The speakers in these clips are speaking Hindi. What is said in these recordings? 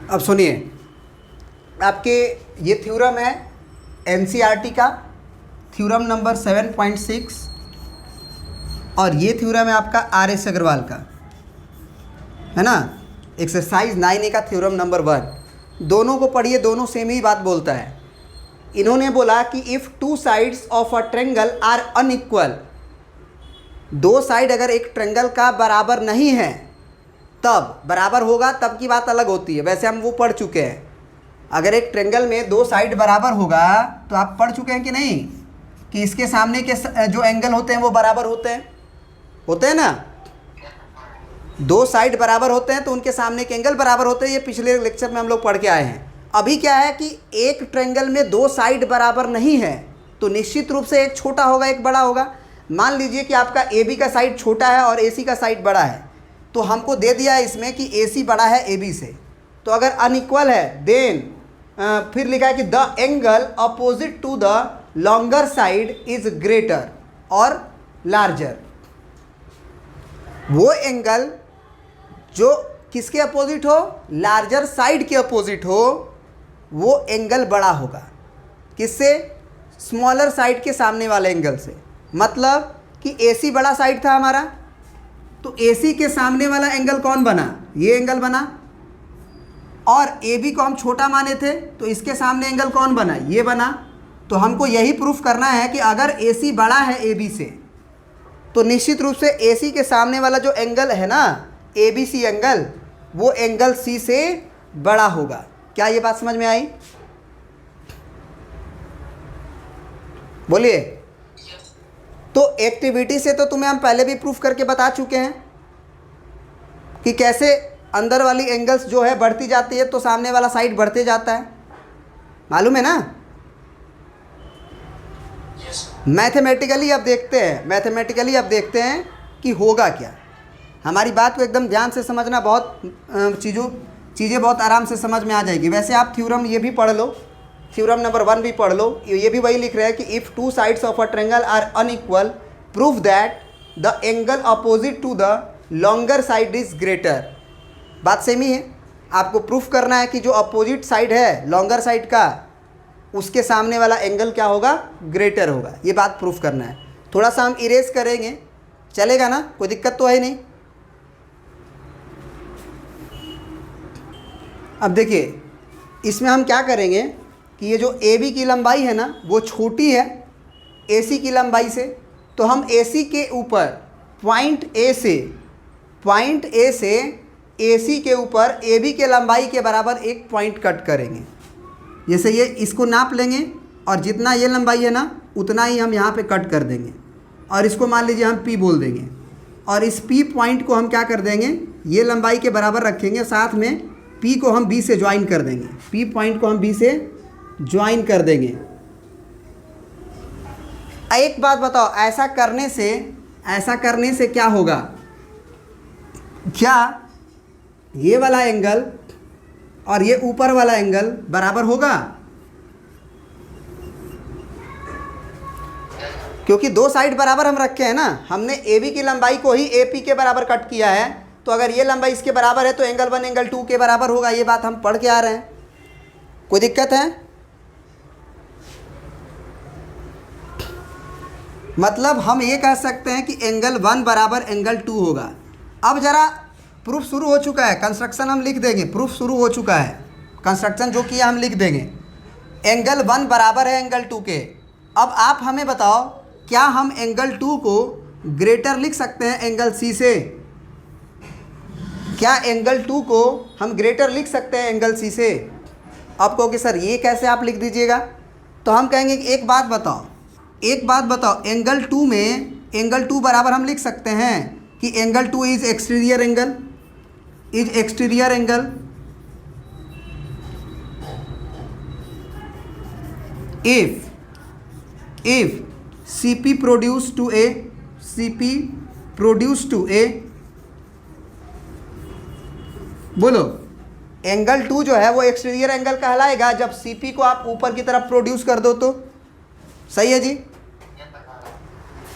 अब सुनिए, आपके ये थ्योरम है एनसीईआरटी का थ्योरम नंबर 7.6 और ये थ्योरम है आपका आर.एस. अग्रवाल का, है ना। एक्सरसाइज 9A का थ्योरम नंबर 1। दोनों को पढ़िए, दोनों सेम ही बात बोलता है। इन्होंने बोला कि if two sides of a triangle are unequal, दो साइड अगर एक ट्रायंगल का बराबर नहीं है, तब बराबर होगा तब की बात अलग होती है, वैसे हम वो पढ़ चुके हैं। अगर एक ट्रायंगल में दो साइड बराबर होगा तो आप पढ़ चुके हैं कि नहीं, कि इसके सामने के जो एंगल होते हैं वो बराबर होते हैं ना। दो साइड बराबर होते हैं तो उनके सामने के एंगल बराबर होते हैं। ये पिछले लेक्चर में हम लोग पढ़ के आए हैं। अभी क्या है कि एक ट्रायंगल में दो साइड बराबर नहीं है तो निश्चित रूप से एक छोटा होगा एक बड़ा होगा। मान लीजिए कि आपका ए बी का साइड छोटा है और ए सी का साइड बड़ा है, तो हमको दे दिया है इसमें कि ए सी बड़ा है ए बी से। तो अगर अनइक्वल है देन फिर लिखा है कि the angle opposite to the longer side is greater और लार्जर। वो एंगल जो किसके अपोजिट हो, लार्जर साइड के अपोजिट हो, वो एंगल बड़ा होगा। किससे? स्मॉलर साइड के सामने वाले एंगल से। मतलब कि AC बड़ा साइड था हमारा, तो AC के सामने वाला एंगल कौन बना, ये एंगल बना। और AB को हम छोटा माने थे तो इसके सामने एंगल कौन बना, ये बना। तो हमको यही प्रूफ करना है कि अगर AC बड़ा है AB से तो निश्चित रूप से AC के सामने वाला जो एंगल है ना ABC एंगल, वो एंगल C से बड़ा होगा। क्या ये बात समझ में आई? बोलिए। तो एक्टिविटी से तो तुम्हें हम पहले भी प्रूफ करके बता चुके हैं कि कैसे अंदर वाली एंगल्स जो है बढ़ती जाती है तो सामने वाला साइड बढ़ते जाता है, मालूम है ना। मैथमेटिकली अब देखते हैं कि होगा क्या। हमारी बात को एकदम ध्यान से समझना, बहुत चीज़ें बहुत आराम से समझ में आ जाएगी। वैसे आप थ्योरम ये भी पढ़ लो, थ्योरम नंबर 1 भी पढ़ लो। ये भी वही लिख रहे हैं कि if two sides of a triangle are unequal proof that the angle opposite to the longer side is greater. बात सेम ही है। आपको प्रूफ करना है कि जो अपोजिट साइड है लॉन्गर साइड का, उसके सामने वाला एंगल क्या होगा, ग्रेटर होगा। ये बात प्रूफ करना है। थोड़ा सा हम इरेज करेंगे, चलेगा ना, कोई दिक्कत तो है नहीं। अब देखिए इसमें हम क्या करेंगे कि ये जो AB की लंबाई है ना वो छोटी है AC की लंबाई से, तो हम AC के ऊपर पॉइंट A से AC के ऊपर AB के लंबाई के बराबर एक पॉइंट कट करेंगे। जैसे ये इसको नाप लेंगे और जितना ये लंबाई है ना उतना ही हम यहाँ पे कट कर देंगे और इसको मान लीजिए हम P बोल देंगे। और इस P पॉइंट को हम क्या कर देंगे, ये लंबाई के बराबर रखेंगे, साथ में P को हम B से ज्वाइन कर देंगे। P पॉइंट को हम B से ज्वाइन कर देंगे। एक बात बताओ, ऐसा करने से क्या होगा? क्या ये वाला एंगल और ये ऊपर वाला एंगल बराबर होगा? क्योंकि दो साइड बराबर हम रखे हैं ना, हमने AB की लंबाई को ही AP के बराबर कट किया है, तो अगर ये लंबाई इसके बराबर है तो एंगल 1 एंगल 2 के बराबर होगा। ये बात हम पढ़ के आ रहे हैं, कोई दिक्कत है? मतलब हम ये कह सकते हैं कि एंगल 1 बराबर एंगल 2 होगा। अब ज़रा प्रूफ शुरू हो चुका है, कंस्ट्रक्शन हम लिख देंगे। प्रूफ शुरू हो चुका है, कंस्ट्रक्शन जो किया हम लिख देंगे। एंगल 1 बराबर है एंगल 2 के। अब आप हमें बताओ, क्या हम एंगल 2 को ग्रेटर लिख सकते हैं एंगल C से? क्या एंगल 2 को हम ग्रेटर लिख सकते हैं एंगल C से? आप कहोगे सर ये कैसे आप लिख दीजिएगा, तो हम कहेंगे कि एक बात बताओ, एंगल 2 में एंगल 2 बराबर हम लिख सकते हैं कि angle 2 is exterior angle if CP produce to A, बोलो, एंगल 2 जो है वो एक्सटीरियर एंगल कहलाएगा जब CP को आप ऊपर की तरफ प्रोड्यूस कर दो तो। सही है जी।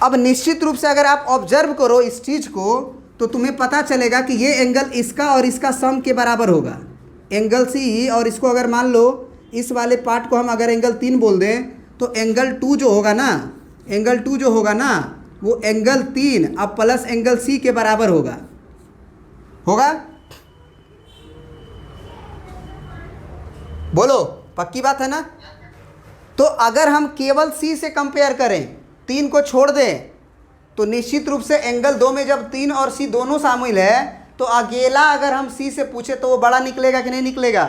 अब निश्चित रूप से अगर आप ऑब्जर्व करो इस चीज़ को तो तुम्हें पता चलेगा कि ये एंगल इसका और इसका सम के बराबर होगा। एंगल सी, और इसको अगर मान लो इस वाले पार्ट को हम अगर एंगल 3 बोल दें तो एंगल 2 जो होगा ना, एंगल 2 जो होगा ना वो एंगल 3 अब प्लस एंगल सी के बराबर होगा। बोलो पक्की बात है ना। तो अगर हम केवल सी से कंपेयर करें, 3 को छोड़ दें, तो निश्चित रूप से एंगल 2 में जब 3 और सी दोनों शामिल है तो अकेला अगर हम सी से पूछे तो वो बड़ा निकलेगा कि नहीं निकलेगा।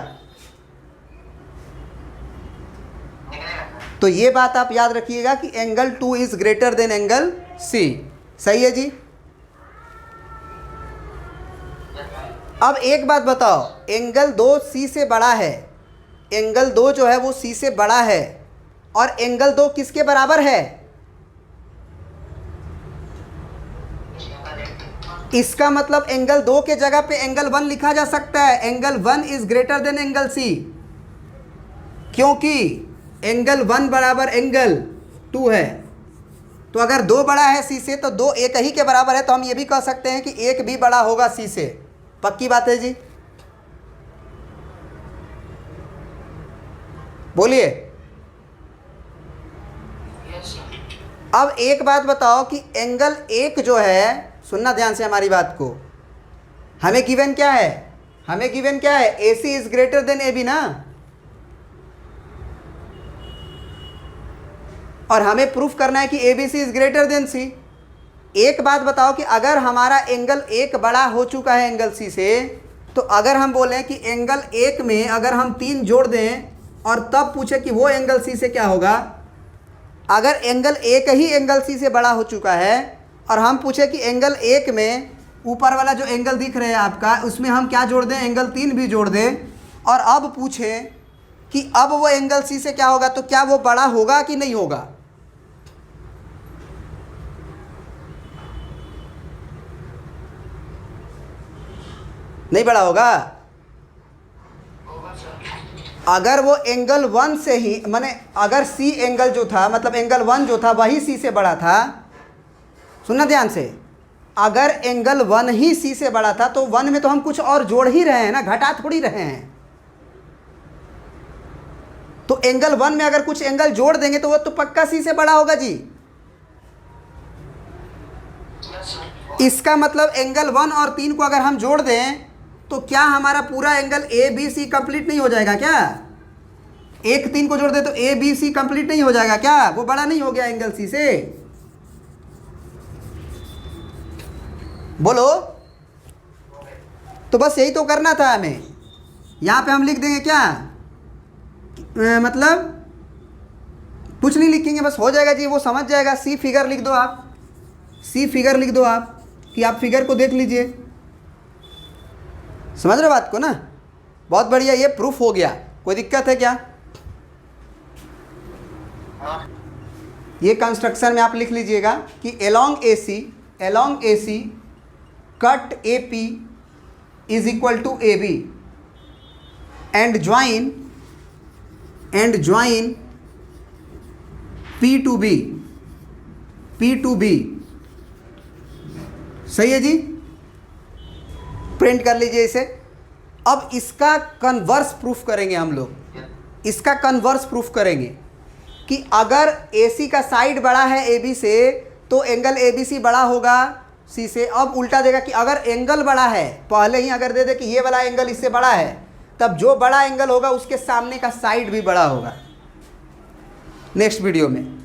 तो ये बात आप याद रखिएगा कि angle 2 is greater than angle C. सही है जी। अब एक बात बताओ, एंगल 2 सी से बड़ा है, एंगल 2 जो है वो सी से बड़ा है, और एंगल 2 किसके बराबर है? इसका मतलब एंगल 2 के जगह पे एंगल 1 लिखा जा सकता है। Angle 1 is greater than angle C, क्योंकि एंगल 1 बराबर एंगल 2 है। तो अगर 2 बड़ा है सी से तो 2 एक ही के बराबर है, तो हम ये भी कह सकते हैं कि 1 भी बड़ा होगा सी से। पक्की बात है जी। बोलिए। अब एक बात बताओ कि एंगल 1 जो है, सुनना ध्यान से हमारी बात को, हमें गिवन क्या है? हमें गिवन क्या है? AC is greater then AB ना, और हमें प्रूफ करना है कि ABC is greater then C। एक बात बताओ कि अगर हमारा एंगल 1 बड़ा हो चुका है एंगल C से, तो अगर हम बोलें कि एंगल 1 में अगर हम 3 जोड़ दें और तब पूछे कि वो एंगल C से क्या होगा, अगर एंगल 1 ही एंगल C से बड़ा हो चुका है और हम पूछे कि एंगल 1 में ऊपर वाला जो एंगल दिख रहा है आपका, उसमें हम क्या जोड़ दें? एंगल 3 भी जोड़ दें, और अब पूछें कि अब वो एंगल C से क्या होगा, तो क्या वो बड़ा होगा कि नहीं होगा? नहीं बड़ा होगा। अगर वो एंगल 1 से ही, माने अगर C एंगल जो था, मतलब एंगल 1 जो था वही C से बड़ा था, सुनना ध्यान से, अगर एंगल 1 ही C से बड़ा था तो 1 में तो हम कुछ और जोड़ ही रहे हैं ना, घटा थोड़ी रहे हैं। तो एंगल 1 में अगर कुछ एंगल जोड़ देंगे तो वो तो पक्का C से बड़ा होगा जी। इसका मतलब एंगल 1 और 3 को अगर हम जोड़ दें तो क्या हमारा पूरा एंगल ABC कंप्लीट नहीं हो जाएगा क्या? 1 3 को जोड़ दे तो ABC कंप्लीट नहीं हो जाएगा क्या? वो बड़ा नहीं हो गया एंगल C से? बोलो। तो बस यही तो करना था हमें। यहाँ पे हम लिख देंगे क्या, मतलब कुछ नहीं लिखेंगे, बस हो जाएगा जी, वो समझ जाएगा। C फिगर लिख दो आप, C फिगर लिख दो आप, कि आप फिगर को देख लीजिए। समझ रहे बात को ना? बहुत बढ़िया, ये प्रूफ हो गया। कोई दिक्कत है क्या? ये कंस्ट्रक्शन में आप लिख लीजिएगा कि along AC cut AP is equal to AB and join P to B। सही है जी। प्रिंट कर लीजिए इसे। अब इसका कन्वर्स प्रूफ करेंगे हम लोग। इसका कन्वर्स प्रूफ करेंगे कि अगर AC का साइड बड़ा है AB से तो एंगल ABC बड़ा होगा C से। अब उल्टा देगा कि अगर एंगल बड़ा है, पहले ही अगर दे दे कि ये वाला एंगल इससे बड़ा है, तब जो बड़ा एंगल होगा उसके सामने का साइड भी बड़ा होगा। नेक्स्ट वीडियो में